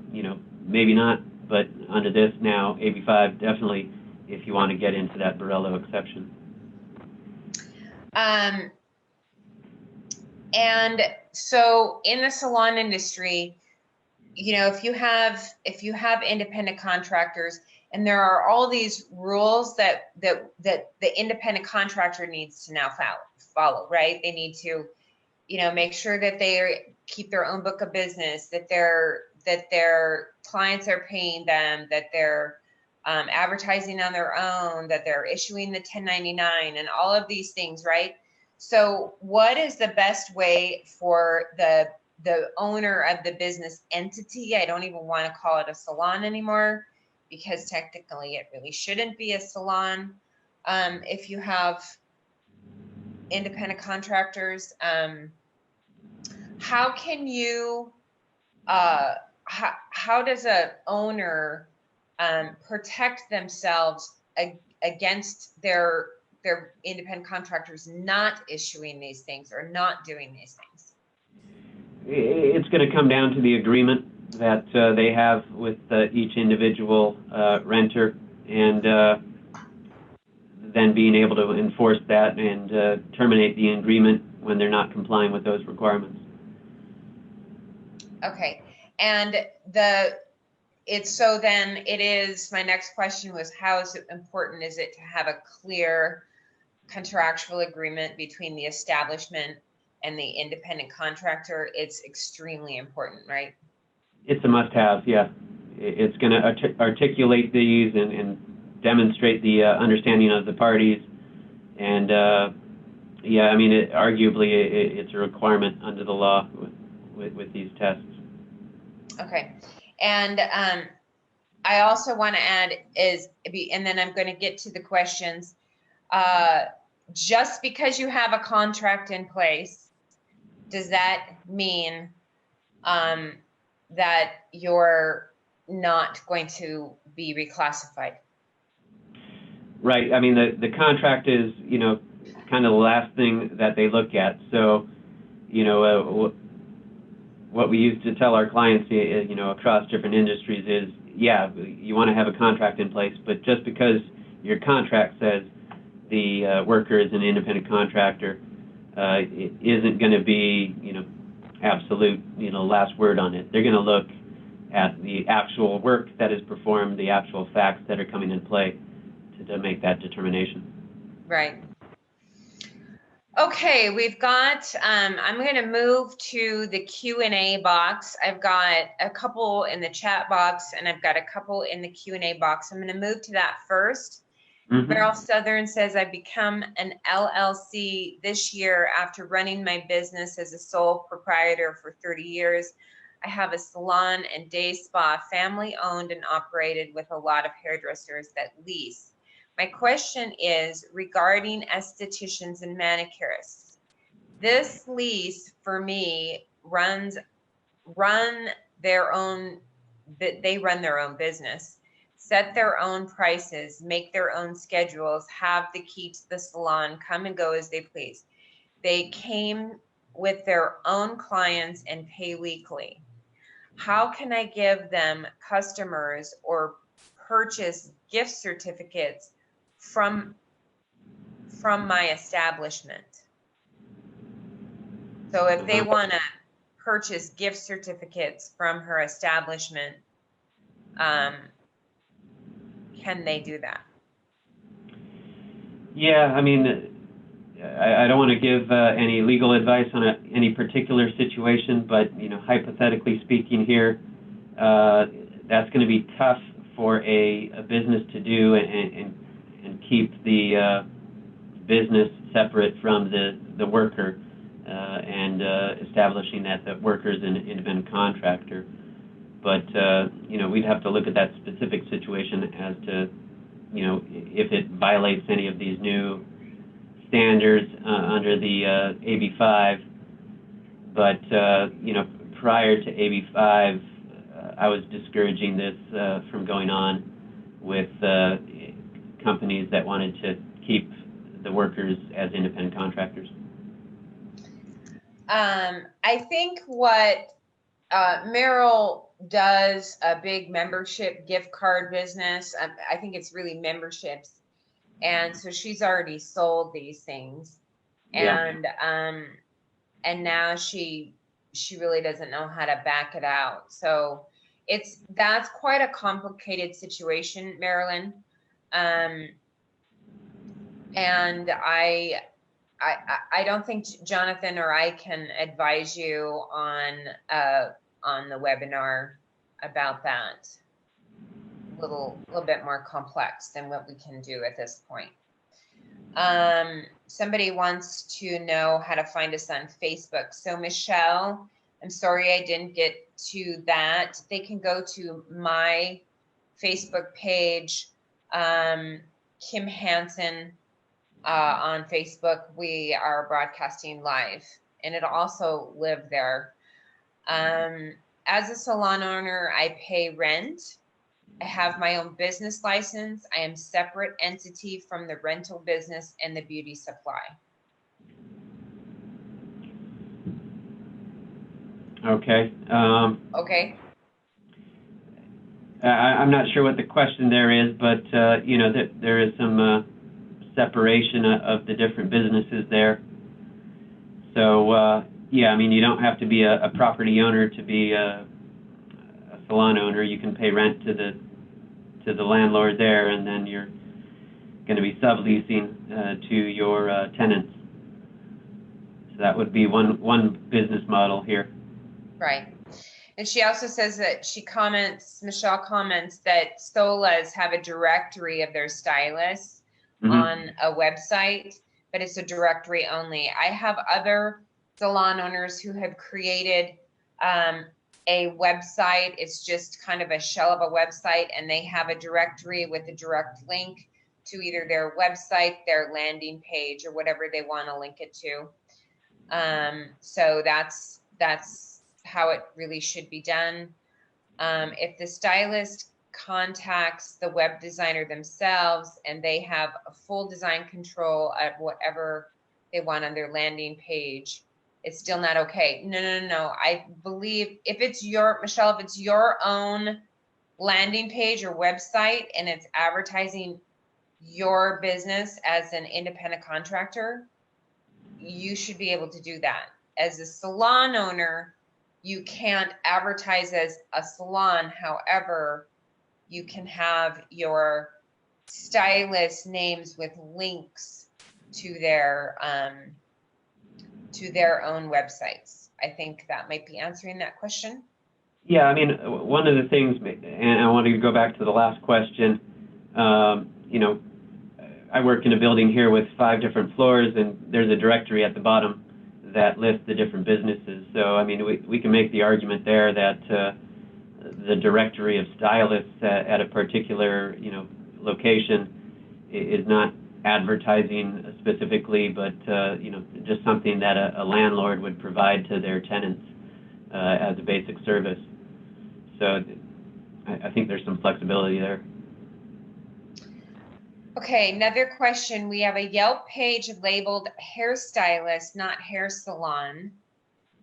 maybe not, but under this now, AB5, definitely, if you want to get into that Borello exception. And so in the salon industry, if you have independent contractors, and there are all these rules that the independent contractor needs to now follow, right? They need to, make sure that they keep their own book of business, that their clients are paying them, that they're advertising on their own, that they're issuing the 1099, and all of these things, right? So what is the best way for the owner of the business entity? I don't even want to call it a salon anymore, because technically it really shouldn't be a salon. If you have independent contractors, how can you, how does a owner protect themselves against their independent contractors not issuing these things or not doing these things? It's going to come down to the agreement that they have with each individual renter, and then being able to enforce that and terminate the agreement when they're not complying with those requirements. Okay, and my next question was, how important is it to have a clear contractual agreement between the establishment and the independent contractor? It's extremely important, right? It's a must-have, yeah. It's going to articulate these and demonstrate the understanding of the parties. And, arguably it's a requirement under the law with these tests. Okay. And I also want to add and then I'm going to get to the questions. Just because you have a contract in place, does that mean that you're not going to be reclassified? Right. I mean, the contract is, kind of the last thing that they look at. So, what we used to tell our clients, across different industries is, yeah, you want to have a contract in place, but just because your contract says the worker is an independent contractor, it isn't going to be, absolute, last word on it. They're going to look at the actual work that is performed, the actual facts that are coming in play to make that determination. Right. Okay, we've got, I'm going to move to the Q&A box. I've got a couple in the chat box and I've got a couple in the Q&A box. I'm going to move to that first. Meryl Southern says, I've become an LLC this year after running my business as a sole proprietor for 30 years. I have a salon and day spa, family owned and operated, with a lot of hairdressers that lease. My question is regarding estheticians and manicurists. This lease for me run their own, they run their own business, set their own prices, make their own schedules, have the key to the salon, come and go as they please. They came with their own clients and pay weekly. How can I give them customers or purchase gift certificates from my establishment? So if they want to purchase gift certificates from her establishment, can they do that? Yeah, I mean, I don't want to give any legal advice on any particular situation, but hypothetically speaking here, that's going to be tough for a business to do and keep the business separate from the worker, and establishing that the worker is an independent contractor. But we'd have to look at that specific situation as to if it violates any of these new standards under the AB5. But prior to AB5, I was discouraging this from going on with companies that wanted to keep the workers as independent contractors. I think what Meryl does a big membership gift card business. I think it's really memberships. And so she's already sold these things, and and now she really doesn't know how to back it out. So that's quite a complicated situation, Marilyn. And I don't think Jonathan or I can advise you on the webinar about that. Little bit more complex than what we can do at this point. Somebody wants to know how to find us on Facebook. So Michelle, I'm sorry I didn't get to that. They can go to my Facebook page, Kim Hansen on Facebook. We are broadcasting live, and it'll also live there. As a salon owner, I pay rent. I have my own business license. I am separate entity from the rental business and the beauty supply. Okay. Okay. I'm not sure what the question there is, but there is some separation of the different businesses there. So yeah, I mean, you don't have to be a property owner to be a salon owner. You can pay rent to the landlord there, and then you're going to be subleasing to your tenants. So that would be one business model here. Right. And she also says that Michelle comments that Solas have a directory of their stylists on a website, but it's a directory only. I have other salon owners who have created a website. It's just kind of a shell of a website, and they have a directory with a direct link to either their website, their landing page, or whatever they want to link it to. So that's how it really should be done. If the stylist contacts the web designer themselves and they have a full design control of whatever they want on their landing page, it's still not okay. No. I believe if it's Michelle, if it's your own landing page or website and it's advertising your business as an independent contractor, you should be able to do that. As a salon owner, you can't advertise as a salon. However, you can have your stylist names with links to their to their own websites. I think that might be answering that question. Yeah, I mean, one of the things, and I want to go back to the last question, you know, I work in a building here with 5 different floors, and there's a directory at the bottom that lists the different businesses. So, I mean, we can make the argument there that the directory of stylists at a particular, you know, location is not advertising specifically, but, you know, just something that a landlord would provide to their tenants as a basic service. So I think there's some flexibility there. Okay, another question. We have a Yelp page labeled hairstylist, not hair salon.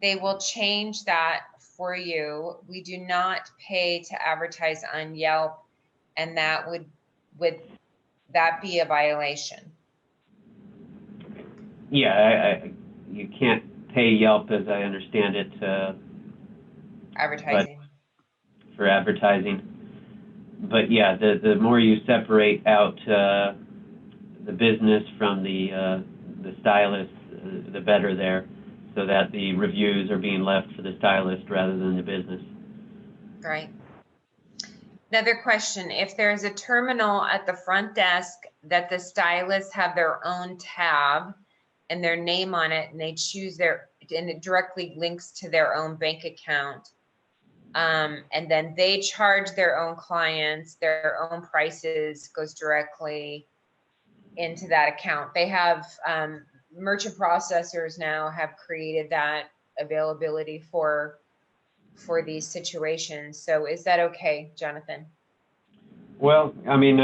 They will change that for you. We do not pay to advertise on Yelp, and that would that be a violation? Yeah, you can't pay Yelp, as I understand it, Advertising. for advertising. But yeah, the more you separate out the business from the stylist, the better there, so that the reviews are being left for the stylist rather than the business. Right. Another question, if there's a terminal at the front desk that the stylists have their own tab and their name on it, and they choose and it directly links to their own bank account, and then they charge their own clients, their own prices goes directly into that account. They have, merchant processors now have created that availability for these situations. So is that okay, Jonathan? Well, I mean,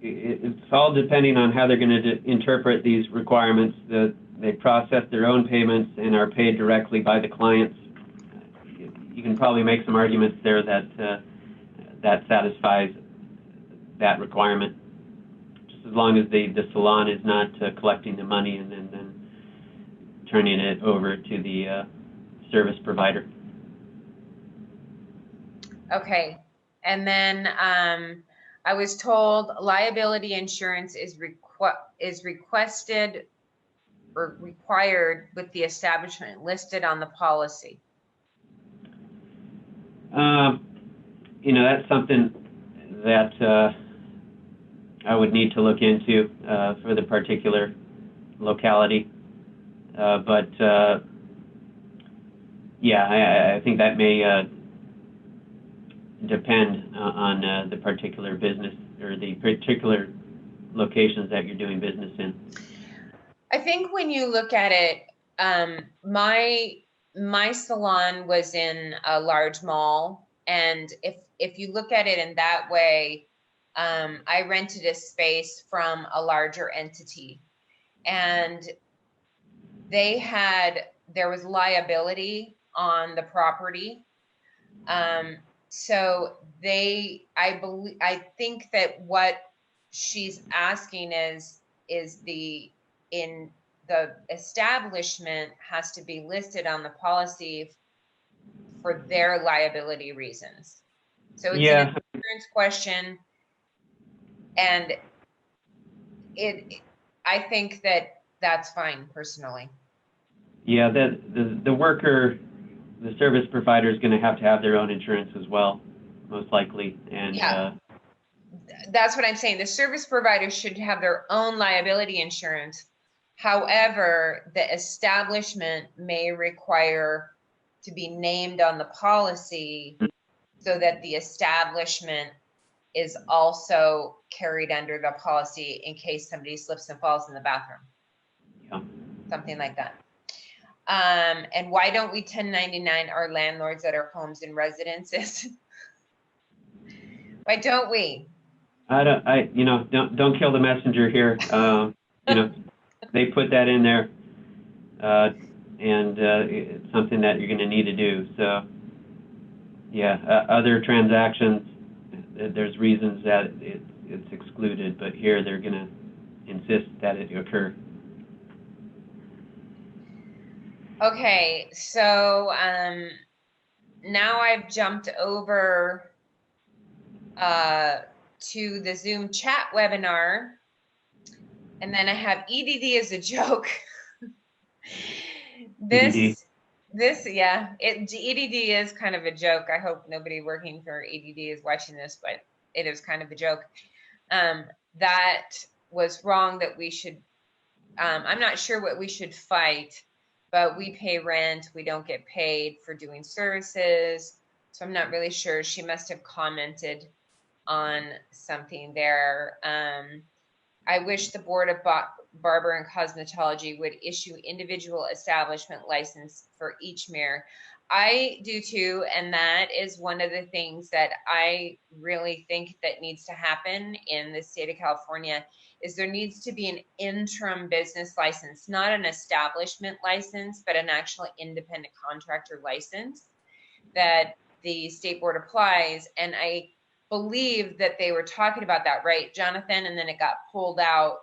it's all depending on how they're going to interpret these requirements. They process their own payments and are paid directly by the clients. You can probably make some arguments there that that satisfies that requirement, just as long as the salon is not collecting the money and then turning it over to the service provider. Okay, and then I was told liability insurance is requested or required with the establishment listed on the policy. You know, that's something that I would need to look into for the particular locality. But yeah, I think that may depend on the particular business or the particular locations that you're doing business in. I think when you look at it, my salon was in a large mall, and if you look at it in that way, I rented a space from a larger entity, and there was liability on the property. So I think that what she's asking is the establishment has to be listed on the policy for their liability reasons. So it's an insurance question, and I think that that's fine personally. Yeah, the worker, the service provider is going to have their own insurance as well, most likely. And yeah, that's what I'm saying. The service provider should have their own liability insurance. However, the establishment may require to be named on the policy so that the establishment is also carried under the policy in case somebody slips and falls in the bathroom. Yeah. Something like that. And why don't we 1099 our landlords at our homes and residences? Why don't we? You know, don't kill the messenger here. You know, they put that in there, and it's something that you're going to need to do. So, yeah, other transactions, there's reasons that it's excluded, but here they're going to insist that it occur. Okay, so now I've jumped over to the Zoom chat webinar, and then I have EDD as a joke. EDD. Yeah, EDD is kind of a joke. I hope nobody working for EDD is watching this, but it is kind of a joke. That was wrong that we should, I'm not sure what we should fight, but we pay rent. We don't get paid for doing services. So I'm not really sure. She must have commented on something there. I wish the Board of Barber and Cosmetology would issue individual establishment license for each mayor. I do too, and that is one of the things that I really think that needs to happen in the state of California is there needs to be an interim business license, not an establishment license, but an actual independent contractor license that the state board applies. And I believe that they were talking about that, right, Jonathan? And then it got pulled out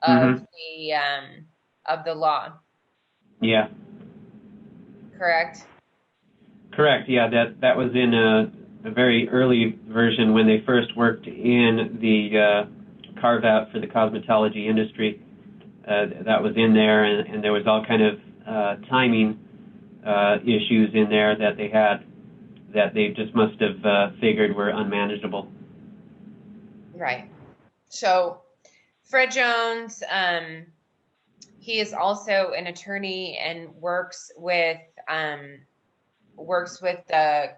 of the law. Yeah. Correct. Correct. Yeah, that was in a very early version when they first worked in the carve out for the cosmetology industry. That was in there, and there was all kind of timing issues in there that they had that they just must have figured were unmanageable. Right. So Fred Jones, he is also an attorney and works with the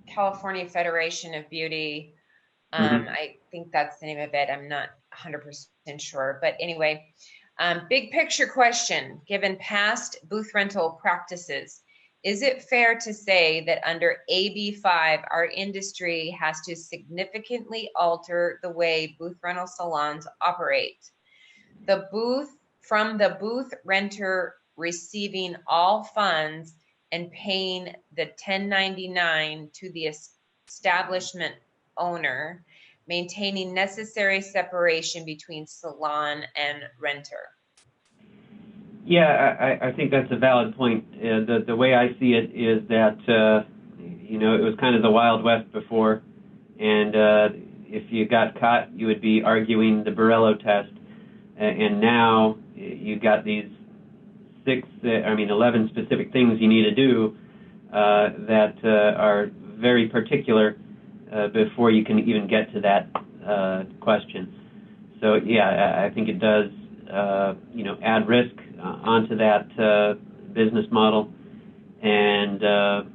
California Federation of Beauty. I think that's the name of it. I'm not 100% sure, but anyway, big picture question, given past booth rental practices, is it fair to say that under AB5, our industry has to significantly alter the way booth rental salons operate? From the booth renter receiving all funds and paying the 1099 to the establishment owner, maintaining necessary separation between salon and renter. Yeah, I think that's a valid point. The way I see it is that, it was kind of the Wild West before, and if you got caught, you would be arguing the Borello test, and now you've got these 11 specific things you need to do that are very particular before you can even get to that question. So, yeah, I think it does, add risk onto that business model, and a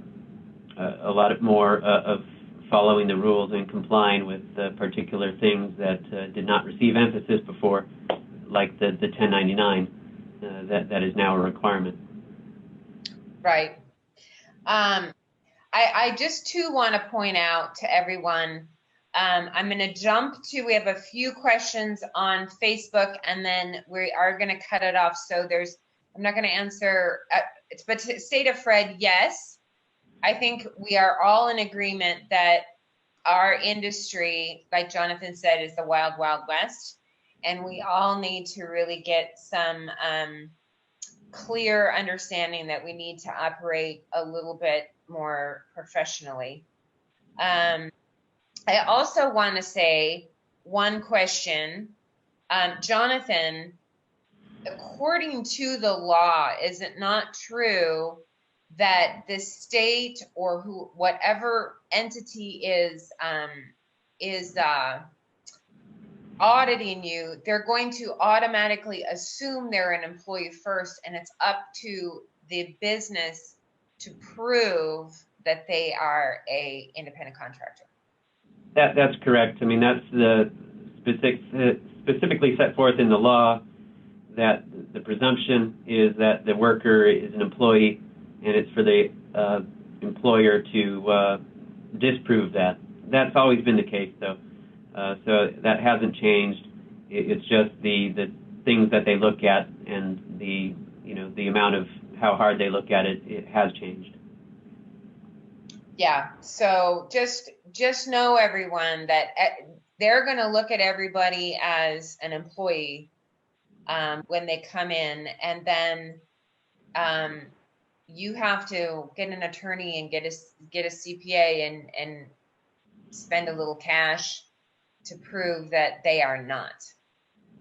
lot more of following the rules and complying with particular things that did not receive emphasis before, like the 1099, that is now a requirement. Right. I just too want to point out to everyone, I'm going to jump to, we have a few questions on Facebook, and then we are going to cut it off. So I'm not going to answer, but to say to Fred, yes, I think we are all in agreement that our industry, like Jonathan said, is the wild, wild west. And we all need to really get some clear understanding that we need to operate a little bit more professionally. I also want to say one question. Jonathan, according to the law, is it not true that the state or whatever entity is auditing you, they're going to automatically assume they're an employee first, and it's up to the business to prove that they are a independent contractor? That's correct. I mean, that's the specifically set forth in the law, that the presumption is that the worker is an employee, and it's for the employer to disprove that. That's always been the case, though. So that hasn't changed. It's just the things that they look at, and the amount of how hard they look at it, it has changed. Yeah. So just know, everyone, that they're going to look at everybody as an employee when they come in, and then you have to get an attorney and get a CPA and spend a little cash to prove that they are not.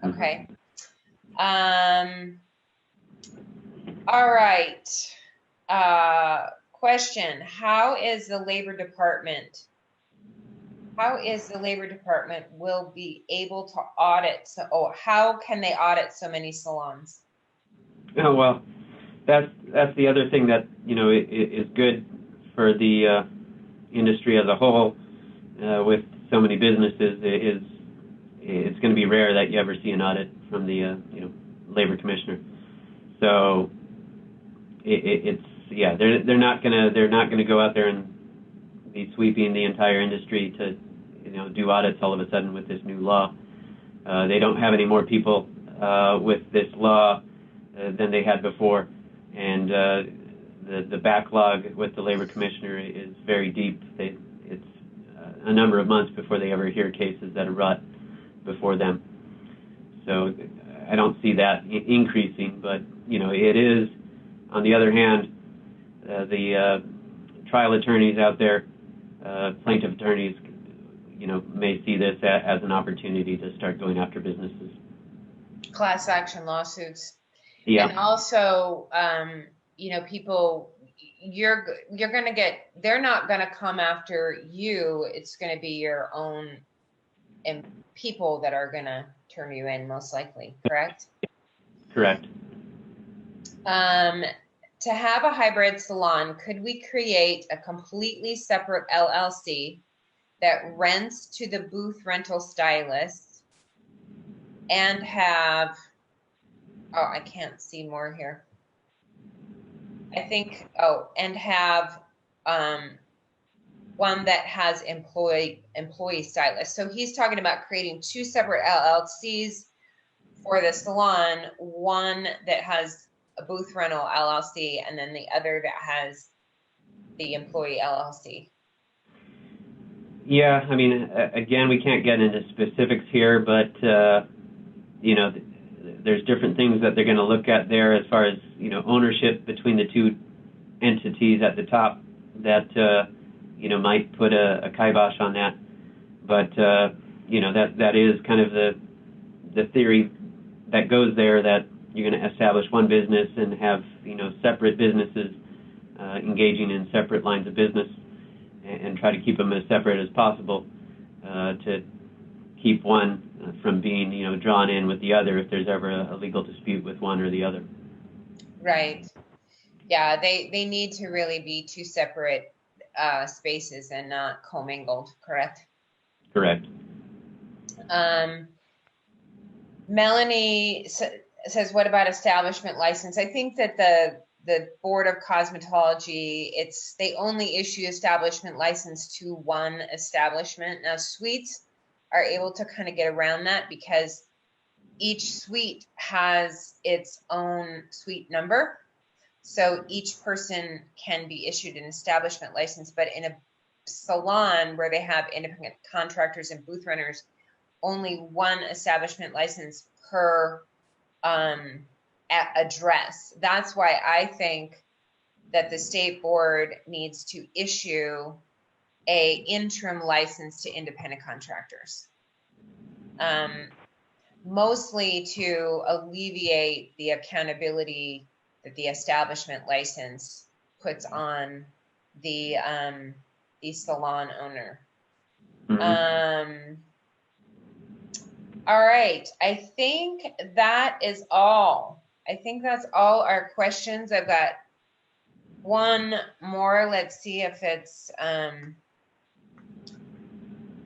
Okay. All right. Question, how is the labor department will be able to audit, how can they audit so many salons? Oh, well, that's the other thing that, is good for the industry as a whole. With so many businesses, it's going to be rare that you ever see an audit from the labor commissioner. So they're not gonna go out there and be sweeping the entire industry to do audits all of a sudden with this new law. They don't have any more people with this law than they had before, and the backlog with the labor commissioner is very deep. It's a number of months before they ever hear cases that are brought before them. So I don't see that increasing, but it is. On the other hand, the trial attorneys out there, plaintiff attorneys, may see this as an opportunity to start going after businesses. Class action lawsuits. Yeah. And also, people, they're not gonna come after you. It's gonna be your own and people that are gonna turn you in, most likely, correct? Correct. To have a hybrid salon, could we create a completely separate LLC that rents to the booth rental stylists and have, I can't see more here. And have one that has employee stylists. So he's talking about creating two separate LLCs for the salon, one that has a booth rental LLC, and then the other that has the employee LLC. Yeah, I mean, again, we can't get into specifics here, but there's different things that they're going to look at there as far as ownership between the two entities at the top that might put a kibosh on that. But that is kind of the theory that goes there, that you're going to establish one business and have separate businesses engaging in separate lines of business, and try to keep them as separate as possible to keep one from being drawn in with the other if there's ever a legal dispute with one or the other. Right. Yeah, they need to really be two separate spaces and not commingled, correct? Correct. Melanie says, what about establishment license? I think that the Board of Cosmetology, they only issue establishment license to one establishment. Now, suites are able to kind of get around that because each suite has its own suite number. So each person can be issued an establishment license, but in a salon where they have independent contractors and booth renters, only one establishment license per address. That's why I think that the state board needs to issue a interim license to independent contractors, mostly to alleviate the accountability that the establishment license puts on the salon owner. Mm-hmm. All right, I think that is all. I think that's all our questions. I've got one more. Let's see if it's,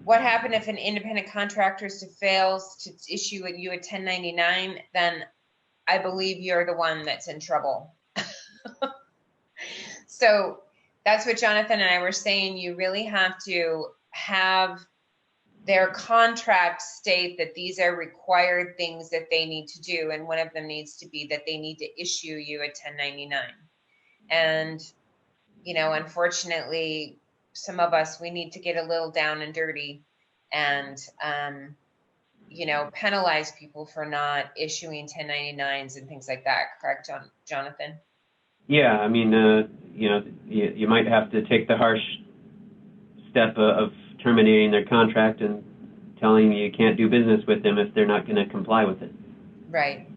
what happened if an independent contractor fails to issue you a 1099? Then I believe you're the one that's in trouble. So that's what Jonathan and I were saying. You really have to have their contracts state that these are required things that they need to do. And one of them needs to be that they need to issue you a 1099. And, unfortunately, some of us, we need to get a little down and dirty and, penalize people for not issuing 1099s and things like that. Correct, Jonathan? Yeah, I mean, you might have to take the harsh step of terminating their contract and telling you can't do business with them if they're not going to comply with it. Right.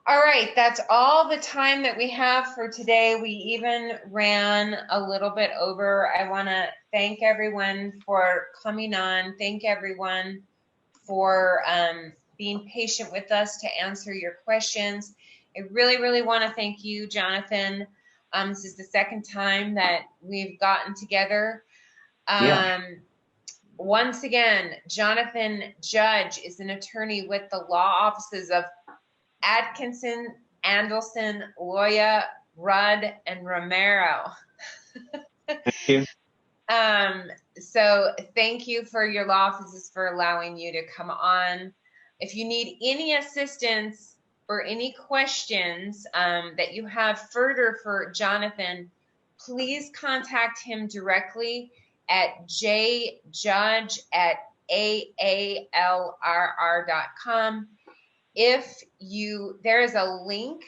All right, that's all the time that we have for today. We even ran a little bit over. I want to thank everyone for coming on. Thank everyone for being patient with us to answer your questions. I really, really want to thank you, Jonathan. This is the second time that we've gotten together. Yeah. Once again, Jonathan Judge is an attorney with the law offices of Atkinson, Andelson, Loya, Rudd, and Romero. Thank you. So thank you for your law offices for allowing you to come on. If you need any assistance or any questions that you have further for Jonathan, please contact him directly at jjudge@aalrr.com. There is a link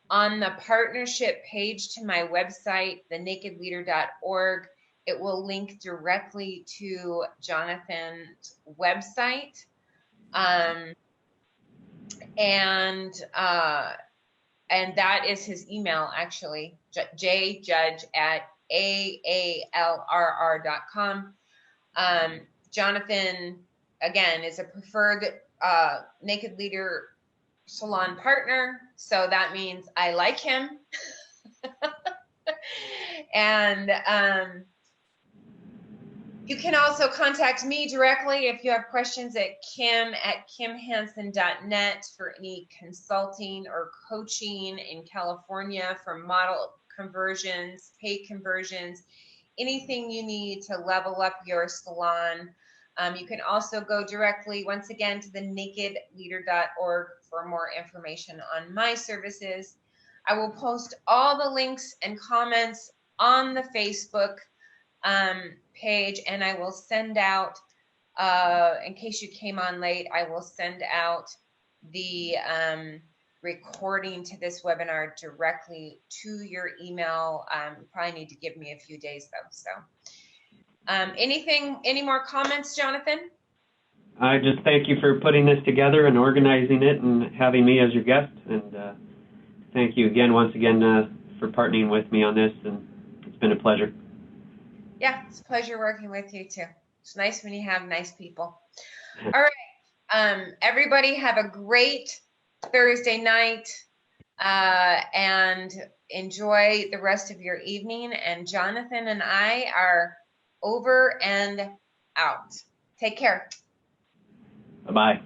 on the partnership page to my website, thenakedleader.org. It will link directly to Jonathan's website. And that is his email, actually, jjudge@aalrr.com. Jonathan, again, is a preferred Naked Leader Salon partner, so that means I like him. And you can also contact me directly if you have questions at kim@kimhansen.net for any consulting or coaching in California for model conversions, paid conversions, anything you need to level up your salon. You can also go directly, once again, to thenakedleader.org for more information on my services. I will post all the links and comments on the Facebook page, and I will send out, in case you came on late, I will send out the recording to this webinar directly to your email. You probably need to give me a few days though. So any more comments, Jonathan? I just thank you for putting this together and organizing it and having me as your guest. And thank you again, once again, for partnering with me on this. And it's been a pleasure. Yeah, it's a pleasure working with you too. It's nice when you have nice people. All right. Everybody have a great Thursday night and enjoy the rest of your evening. And Jonathan and I are over and out. Take care. Bye-bye.